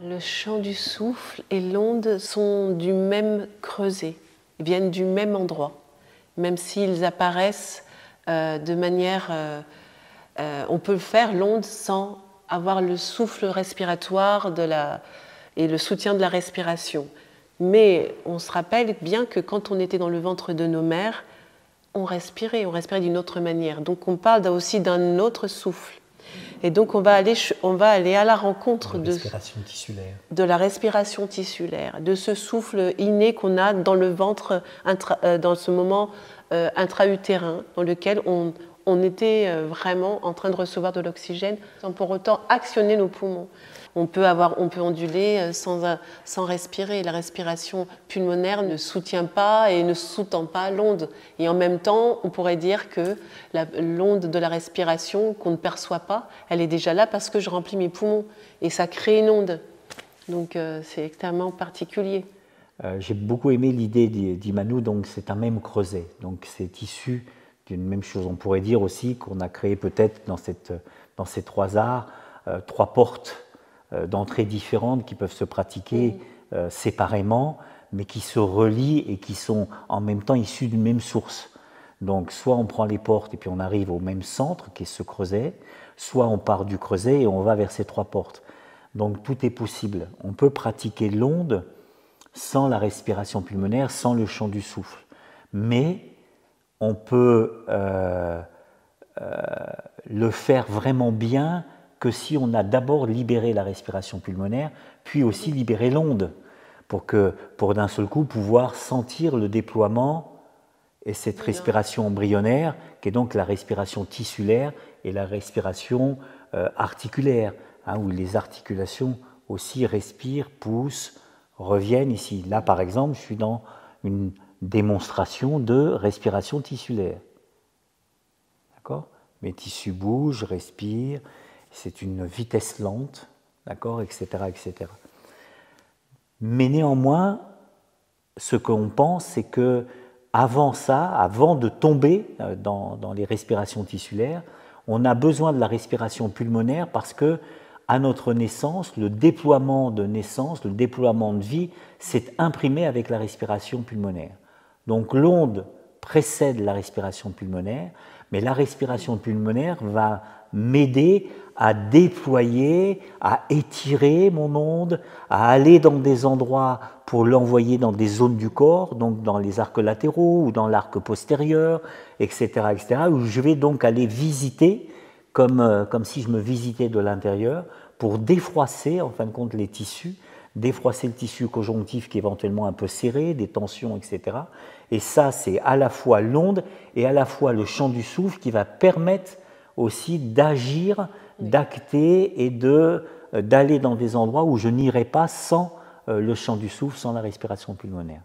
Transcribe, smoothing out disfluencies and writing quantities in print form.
Le chant du souffle et l'onde sont du même creuset, ils viennent du même endroit, même s'ils apparaissent de manière... on peut faire l'onde sans avoir le souffle respiratoire et le soutien de la respiration. Mais on se rappelle bien que quand on était dans le ventre de nos mères, on respirait d'une autre manière. Donc on parle aussi d'un autre souffle. Et donc on va aller à la rencontre de la respiration tissulaire, de ce souffle inné qu'on a dans le ventre, dans ce moment intra-utérin, dans lequel on était vraiment en train de recevoir de l'oxygène sans pour autant actionner nos poumons. On peut onduler sans respirer. La respiration pulmonaire ne soutient pas et ne sous-tend pas l'onde. Et en même temps, on pourrait dire que l'onde de la respiration qu'on ne perçoit pas, elle est déjà là parce que je remplis mes poumons. Et ça crée une onde. Donc c'est extrêmement particulier. J'ai beaucoup aimé l'idée d'Imanu, donc c'est un même creuset. Donc c'est issu d'une même chose. On pourrait dire aussi qu'on a créé peut-être dans ces trois arts trois portes d'entrées différentes qui peuvent se pratiquer séparément, mais qui se relient et qui sont en même temps issues d'une même source. Donc soit on prend les portes et puis on arrive au même centre qui est ce creuset, soit on part du creuset et on va vers ces trois portes. Donc tout est possible. On peut pratiquer l'onde sans la respiration pulmonaire, sans le chant du souffle. Mais on peut le faire vraiment bien que si on a d'abord libéré la respiration pulmonaire, puis aussi libéré l'onde, pour d'un seul coup pouvoir sentir le déploiement et cette respiration embryonnaire, qui est donc la respiration tissulaire et la respiration articulaire, où les articulations aussi respirent, poussent, reviennent ici. Là, par exemple, je suis dans une démonstration de respiration tissulaire. D'accord ? Mes tissus bougent, respirent, c'est une vitesse lente, d'accord, etc., etc. Mais néanmoins, ce qu'on pense, c'est que avant ça, avant de tomber dans les respirations tissulaires, on a besoin de la respiration pulmonaire parce que, à notre naissance, le déploiement de naissance, le déploiement de vie, s'est imprimé avec la respiration pulmonaire. Donc l'onde précède la respiration pulmonaire, mais la respiration pulmonaire va m'aider à déployer, à étirer mon onde, à aller dans des endroits pour l'envoyer dans des zones du corps, donc dans les arcs latéraux ou dans l'arc postérieur, etc., etc., où je vais donc aller visiter, comme si je me visitais de l'intérieur, pour défroisser, en fin de compte, les tissus, défroisser le tissu conjonctif qui est éventuellement un peu serré, des tensions, etc. Et ça, c'est à la fois l'onde et à la fois le chant du souffle qui va permettre aussi d'agir, d'acter et d'aller dans des endroits où je n'irai pas sans le chant du souffle, sans la respiration pulmonaire.